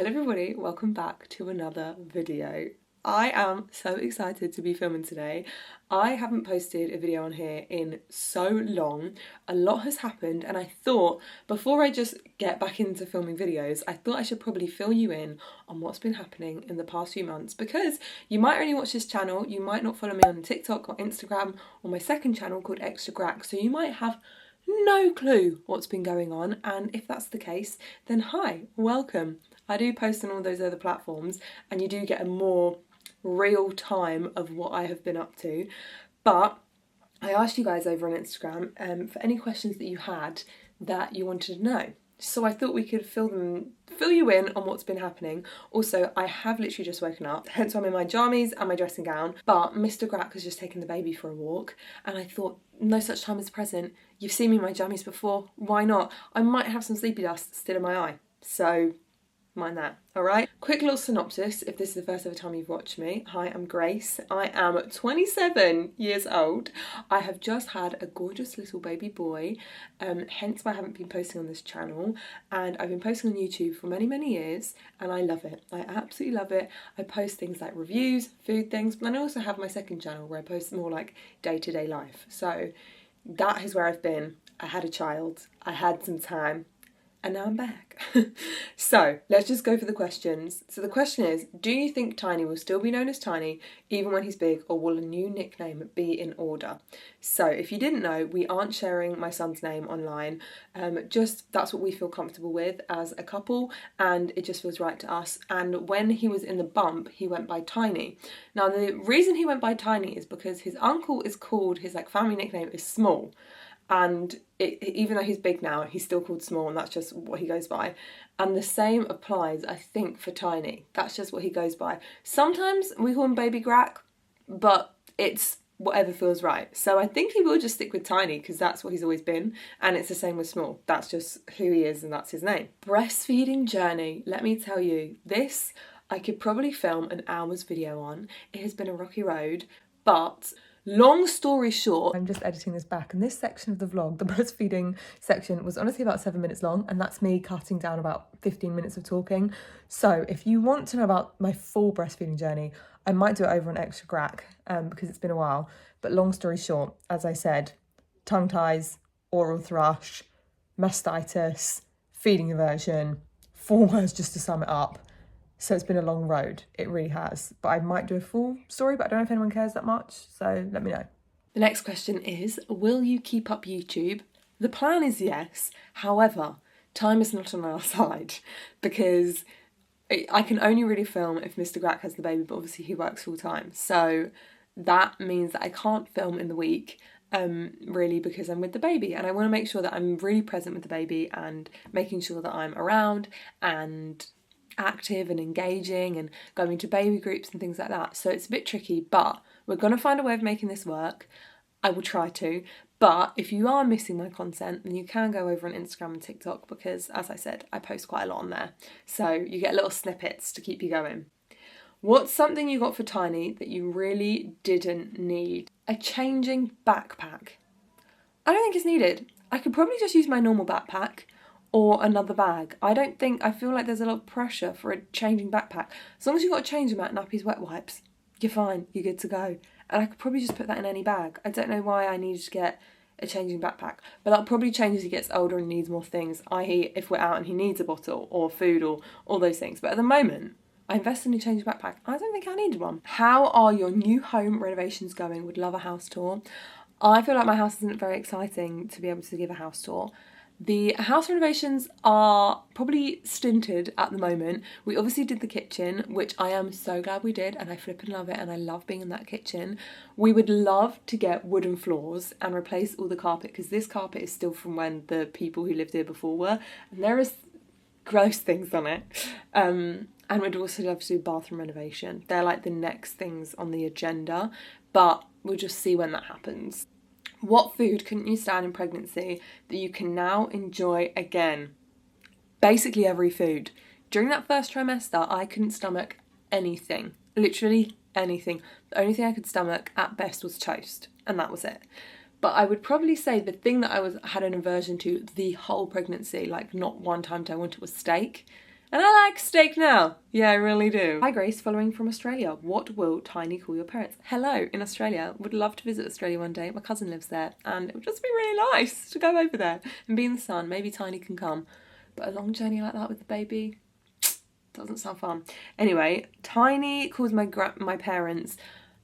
Hello everybody, welcome back to another video. I am so excited to be filming today. I haven't posted a video on here in so long. A lot has happened and I thought before I just get back into filming videos, I thought I should probably fill you in on what's been happening in the past few months, because you might only watch this channel, you might not follow me on TikTok or Instagram or my second channel called Extra Grack, so you might have no clue what's been going on, and if that's the case, then hi, welcome. I do post on all those other platforms and you do get a more real time of what I have been up to. But I asked you guys over on Instagram for any questions that you had that you wanted to know. So I thought we could fill you in on what's been happening. Also, I have literally just woken up, hence why I'm in my jammies and my dressing gown. But Mr. Grack has just taken the baby for a walk, and I thought, no such time as the present. You've seen me in my jammies before, why not? I might have some sleepy dust still in my eye, so mind that, alright? Quick little synopsis if this is the first ever time you've watched me. Hi, I'm Grace. I am 27 years old. I have just had a gorgeous little baby boy, hence why I haven't been posting on this channel, and I've been posting on YouTube for many years and I love it. I absolutely love it. I post things like reviews, food things, but then I also have my second channel where I post more like day-to-day life. So that is where I've been. I had a child, I had some time, and now I'm back. So let's just go for the questions. So the question is, do you think Tiny will still be known as Tiny even when he's big, or will a new nickname be in order? So if you didn't know, we aren't sharing my son's name online. Just that's what we feel comfortable with as a couple, and it just feels right to us. And when he was in the bump, he went by Tiny. Now the reason he went by Tiny is because his uncle is called, his family nickname is Small. And even though he's big now, he's still called Small, and that's just what he goes by. And the same applies, I think, for Tiny. That's just what he goes by. Sometimes we call him Baby Grack, but it's whatever feels right. So I think he will just stick with Tiny because that's what he's always been, and it's the same with Small. That's just who he is and that's his name. Breastfeeding journey, let me tell you, this I could probably film an hour's video on. It has been a rocky road, but long story short, I'm just editing this back, and this section of the vlog, the breastfeeding section, was honestly about 7 minutes long, and that's me cutting down about 15 minutes of talking. So if you want to know about my full breastfeeding journey, I might do it over on Extra Grack because it's been a while. But long story short, as I said, tongue ties, oral thrush, mastitis, feeding aversion, 4 words just to sum it up. So it's been a long road, it really has. But I might do a full story, but I don't know if anyone cares that much, so let me know. The next question is, will you keep up YouTube? The plan is yes, however, time is not on our side, because I can only really film if Mr. Grack has the baby, but obviously he works full time. So that means that I can't film in the week, really, because I'm with the baby, and I want to make sure that I'm really present with the baby and making sure that I'm around and active and engaging and going to baby groups and things like that. So it's a bit tricky, but we're going to find a way of making this work. I will try to. But if you are missing my content, then you can go over on Instagram and TikTok, because as I said, I post quite a lot on there. So you get little snippets to keep you going. What's something you got for Tiny that you really didn't need? A changing backpack. I don't think it's needed. I could probably just use my normal backpack or another bag. I feel like there's a lot of pressure for a changing backpack. As long as you've got a change mat, nappies, wet wipes, you're fine, you're good to go. And I could probably just put that in any bag. I don't know why I needed to get a changing backpack, but that'll probably change as he gets older and needs more things, i.e. if we're out and he needs a bottle or food or all those things. But at the moment, I invested in a changing backpack. I don't think I needed one. How are your new home renovations going? Would love a house tour. I feel like my house isn't very exciting to be able to give a house tour. The house renovations are probably stinted at the moment. We obviously did the kitchen, which I am so glad we did, and I flippin' love it, and I love being in that kitchen. We would love to get wooden floors and replace all the carpet, because this carpet is still from when the people who lived here before were, and there is gross things on it. And we'd also love to do bathroom renovation. They're like the next things on the agenda, but we'll just see when that happens. What food couldn't you stand in pregnancy that you can now enjoy again? Basically every food. During that first trimester, I couldn't stomach anything. Literally anything. The only thing I could stomach at best was toast, and that was it. But I would probably say the thing that had an aversion to the whole pregnancy, like not one time did I want it, was steak. And I like steak now. Yeah, I really do. Hi Grace, following from Australia. What will Tiny call your parents? Hello, in Australia. Would love to visit Australia one day. My cousin lives there and it would just be really nice to go over there and be in the sun. Maybe Tiny can come. But a long journey like that with the baby doesn't sound fun. Anyway, Tiny calls my parents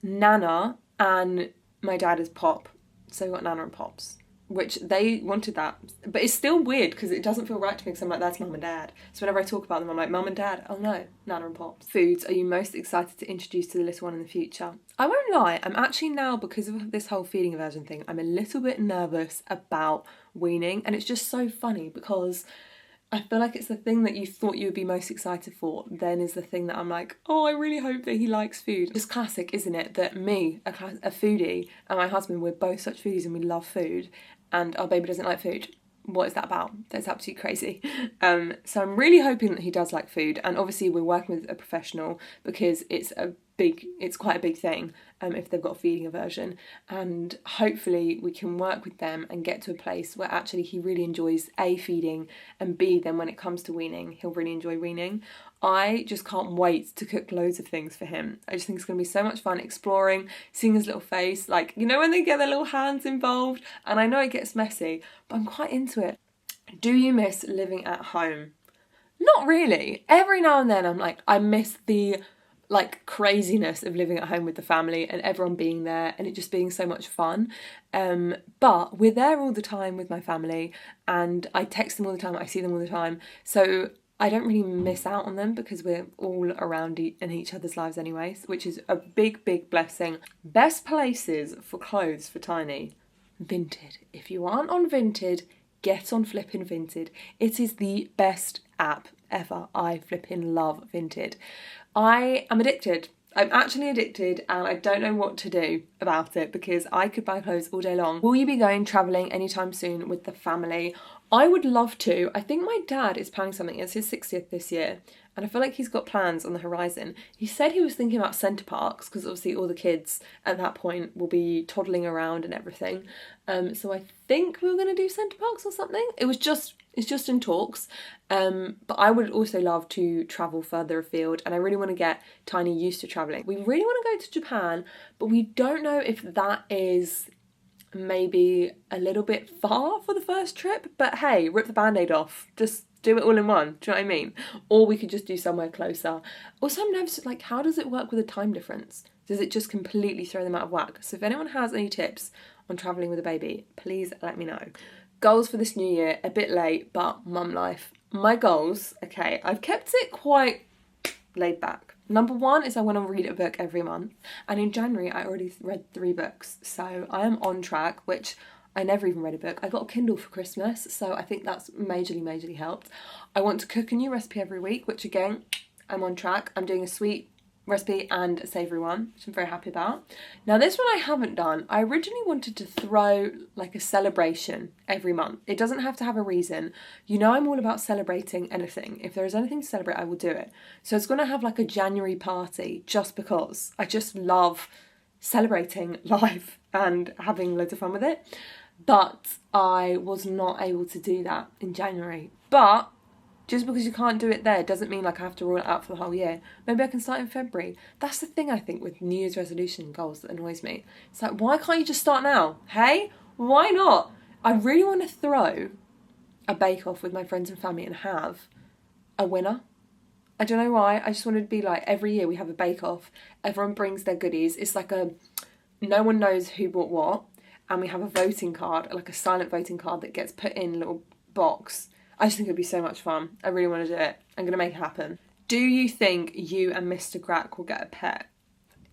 Nana and my dad is Pop. So we got Nana and Pops, which they wanted that. But it's still weird because it doesn't feel right to me because I'm like, that's mum and dad. So whenever I talk about them, I'm like, mum and dad. Oh no, Nana and Pops. Foods are you most excited to introduce to the little one in the future? I won't lie, I'm actually now, because of this whole feeding aversion thing, I'm a little bit nervous about weaning. And it's just so funny because I feel like it's the thing that you thought you would be most excited for, then is the thing that I'm like, oh, I really hope that he likes food. It's classic, isn't it, that me, a foodie, and my husband, we're both such foodies and we love food, and our baby doesn't like food. What is that about? That's absolutely crazy. So I'm really hoping that he does like food, and obviously we're working with a professional because it's quite a big thing if they've got a feeding aversion, and hopefully we can work with them and get to a place where actually he really enjoys A, feeding, and B, then when it comes to weaning, he'll really enjoy weaning. I just can't wait to cook loads of things for him. I just think it's going to be so much fun exploring, seeing his little face, like, you know, when they get their little hands involved, and I know it gets messy, but I'm quite into it. Do you miss living at home? Not really. Every now and then I'm like, I miss the craziness of living at home with the family and everyone being there and it just being so much fun. But we're there all the time with my family and I text them all the time, I see them all the time. So I don't really miss out on them because we're all around in each other's lives anyways, which is a big, big blessing. Best places for clothes for Tiny? Vinted. If you aren't on Vinted, get on flipping Vinted. It is the best app ever. I flipping love Vinted. I am addicted. I'm actually addicted and I don't know what to do about it because I could buy clothes all day long. Will you be going travelling anytime soon with the family? I would love to. I think my dad is planning something. It's his 60th this year and I feel like he's got plans on the horizon. He said he was thinking about centre parks because obviously all the kids at that point will be toddling around and everything. So I think we were going to do centre parks or something. It's just in talks. But I would also love to travel further afield and I really want to get Tiny used to travelling. We really want to go to Japan, but we don't know if that is maybe a little bit far for the first trip. But hey, rip the band-aid off. Just do it all in one. Do you know what I mean? Or we could just do somewhere closer. Also, I'm nervous, like, how does it work with a time difference? Does it just completely throw them out of whack? So if anyone has any tips on travelling with a baby, please let me know. Goals for this new year, a bit late, but mum life. My goals, okay, I've kept it quite laid back. Number one is I want to read a book every month. And in January, I already read 3 books. So I am on track, which I never even read a book. I got a Kindle for Christmas, so I think that's majorly helped. I want to cook a new recipe every week, which again, I'm on track. I'm doing a sweet recipe and a savoury one, which I'm very happy about. Now this one I haven't done. I originally wanted to throw like a celebration every month. It doesn't have to have a reason. You know I'm all about celebrating anything. If there is anything to celebrate, I will do it. So it's going to have like a January party just because I just love celebrating life and having loads of fun with it. But I was not able to do that in January. But just because you can't do it there doesn't mean like I have to rule it out for the whole year. Maybe I can start in February. That's the thing I think with New Year's resolution goals that annoys me. It's like, why can't you just start now? Hey, why not? I really want to throw a bake-off with my friends and family and have a winner. I don't know why. I just want to be like, every year we have a bake-off. Everyone brings their goodies. It's like no one knows who bought what. And we have a voting card, like a silent voting card that gets put in a little box. I just think it'd be so much fun. I really want to do it. I'm going to make it happen. Do you think you and Mr. Grack will get a pet?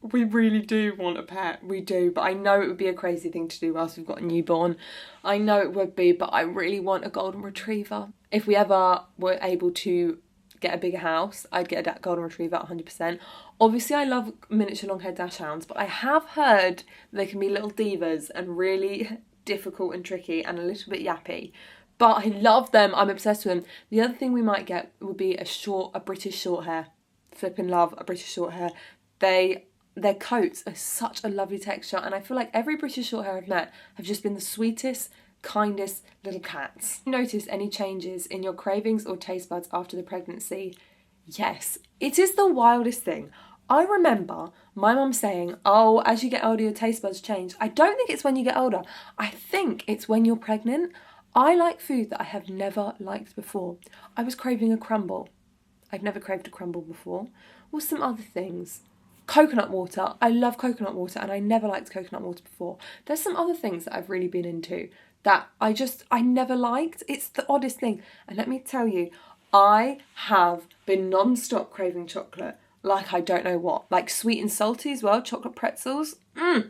We really do want a pet. We do. But I know it would be a crazy thing to do whilst we've got a newborn. I know it would be, but I really want a golden retriever. If we ever were able to get a bigger house, I'd get a golden retriever 100%. Obviously, I love miniature long-haired dachshunds, but I have heard they can be little divas and really difficult and tricky and a little bit yappy. But I love them. I'm obsessed with them. The other thing we might get would be a British short hair. Flipping love a British short hair. Their coats are such a lovely texture, and I feel like every British short hair I've met have just been the sweetest, kindest little cats. Notice any changes in your cravings or taste buds after the pregnancy? Yes, it is the wildest thing. I remember my mum saying, oh, as you get older, your taste buds change. I don't think it's when you get older. I think it's when you're pregnant. I like food that I have never liked before. I was craving a crumble. I've never craved a crumble before. Or some other things. Coconut water. I love coconut water and I never liked coconut water before. There's some other things that I've really been into that I never liked. It's the oddest thing. And let me tell you, I have been non-stop craving chocolate like I don't know what. Like sweet and salty as well, chocolate pretzels. I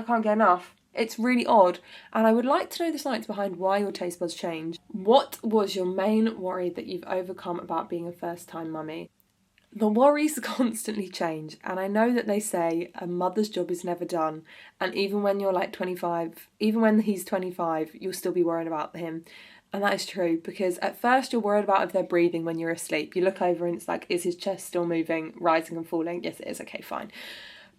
can't get enough. It's really odd. And I would like to know the science behind why your taste buds change. What was your main worry that you've overcome about being a first-time mummy? The worries constantly change, and I know that they say a mother's job is never done, and even when you're like 25, even when he's 25, you'll still be worried about him. And that is true, because at first you're worried about if they're breathing when you're asleep. You look over and it's like, is his chest still moving, rising and falling? Yes, it is. Okay, fine.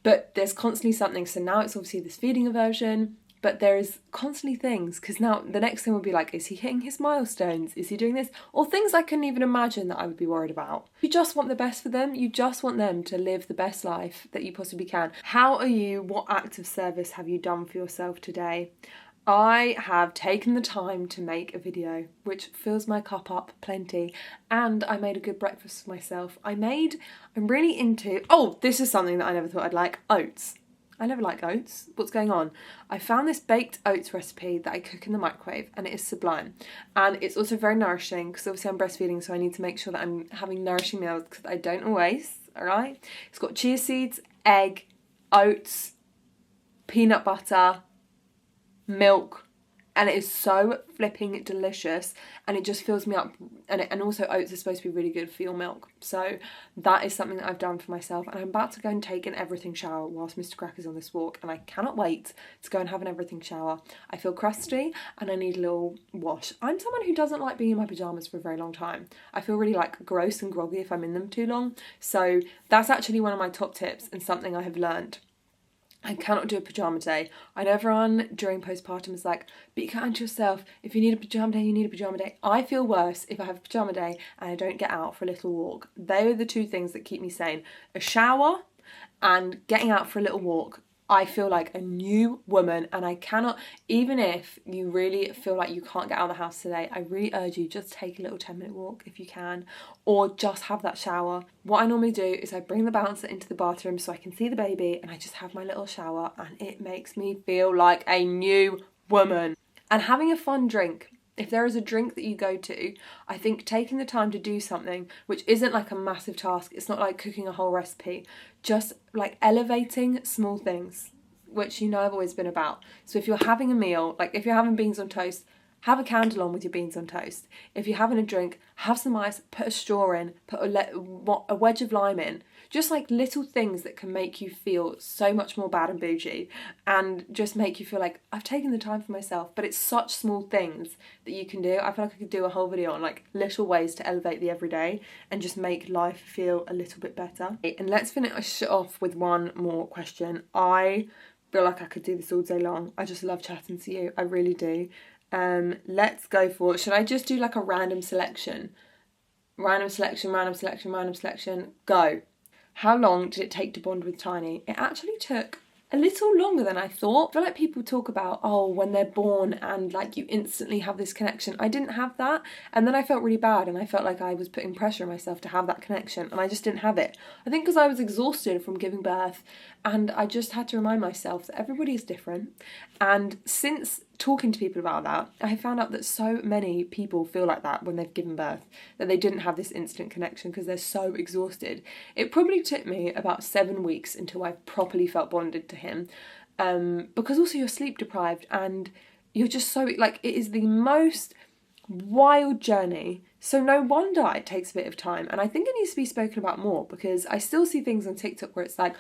But there's constantly something. So now it's obviously this feeding aversion, but there is constantly things, because now the next thing will be like, is he hitting his milestones? Is he doing this? Or things I couldn't even imagine that I would be worried about. You just want the best for them. You just want them to live the best life that you possibly can. How are you? What acts of service have you done for yourself today? I have taken the time to make a video which fills my cup up plenty, and I made a good breakfast for myself. I'm really into, this is something that I never thought I'd like, oats. I never like oats. What's going on? I found this baked oats recipe that I cook in the microwave and it is sublime. And it's also very nourishing because obviously I'm breastfeeding, so I need to make sure that I'm having nourishing meals because I don't always, alright? It's got chia seeds, egg, oats, peanut butter, milk, and it is so flipping delicious, and it just fills me up, and also oats are supposed to be really good for your milk. So that is something that I've done for myself, and I'm about to go and take an everything shower whilst Mr. Gracker's on this walk, and I cannot wait to go and have an everything shower. I feel crusty and I need a little wash. I'm someone who doesn't like being in my pyjamas for a very long time. I feel really like gross and groggy if I'm in them too long, so that's actually one of my top tips and something I have learned. I cannot do a pyjama day. I know everyone during postpartum is like, be kind to yourself. If you need a pyjama day, you need a pyjama day. I feel worse if I have a pyjama day and I don't get out for a little walk. They are the two things that keep me sane. A shower and getting out for a little walk. I feel like a new woman, and I cannot, even if you really feel like you can't get out of the house today, I really urge you, just take a little 10-minute walk if you can, or just have that shower. What I normally do is I bring the bouncer into the bathroom so I can see the baby, and I just have my little shower, and it makes me feel like a new woman. And having a fun drink. If there is a drink that you go to, I think taking the time to do something which isn't like a massive task, it's not like cooking a whole recipe, just like elevating small things, which you know I've always been about. So if you're having a meal, like if you're having beans on toast, have a candle on with your beans on toast. If you're having a drink, have some ice, put a straw in, put a wedge of lime in. Just like little things that can make you feel so much more bad and bougie, and just make you feel like I've taken the time for myself. But it's such small things that you can do. I feel like I could do a whole video on like little ways to elevate the everyday and just make life feel a little bit better. And let's finish off with one more question. I feel like I could do this all day long. I just love chatting to you. I really do. Let's go for it. Should I just do like a random selection? Random selection, random selection, random selection. Go. How long did it take to bond with Tiny? It actually took a little longer than I thought. I feel like people talk about, when they're born and like you instantly have this connection. I didn't have that, and then I felt really bad and I felt like I was putting pressure on myself to have that connection, and I just didn't have it. I think because I was exhausted from giving birth, and I just had to remind myself that everybody is different. And since talking to people about that, I found out that so many people feel like that when they've given birth, that they didn't have this instant connection because they're so exhausted. It probably took me about 7 weeks until I properly felt bonded to him, because also you're sleep deprived and you're just so, like, it is the most wild journey. So no wonder it takes a bit of time, and I think it needs to be spoken about more, because I still see things on TikTok where it's like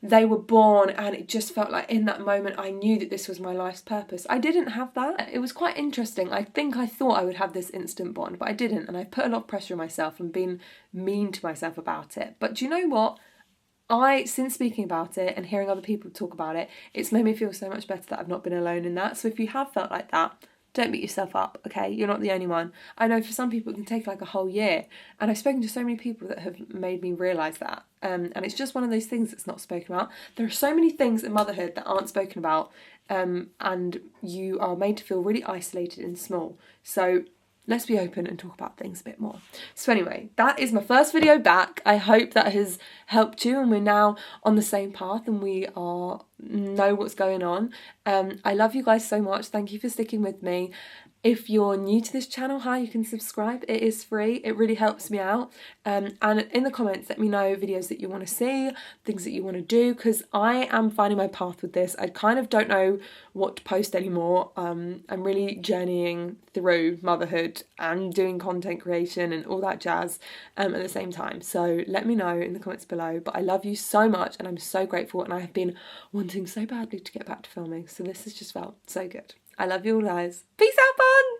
they were born and it just felt like in that moment I knew that this was my life's purpose. I didn't have that. It was quite interesting. I think I thought I would have this instant bond, but I didn't, and I put a lot of pressure on myself and been mean to myself about it. But do you know what? Since speaking about it and hearing other people talk about it, it's made me feel so much better that I've not been alone in that. So if you have felt like that, don't beat yourself up, okay? You're not the only one. I know for some people it can take like a whole year, and I've spoken to so many people that have made me realise that. And it's just one of those things that's not spoken about. There are so many things in motherhood that aren't spoken about, and you are made to feel really isolated and small. So let's be open and talk about things a bit more. So anyway, that is my first video back. I hope that has helped you and we're now on the same path and we know what's going on. I love you guys so much. Thank you for sticking with me. If you're new to this channel, hi, you can subscribe. It is free. It really helps me out. And in the comments, let me know videos that you want to see, things that you want to do, because I am finding my path with this. I kind of don't know what to post anymore. I'm really journeying through motherhood and doing content creation and all that jazz at the same time. So let me know in the comments below. But I love you so much and I'm so grateful, and I have been wanting so badly to get back to filming. So this has just felt so good. I love you all, guys. Peace out, bugs!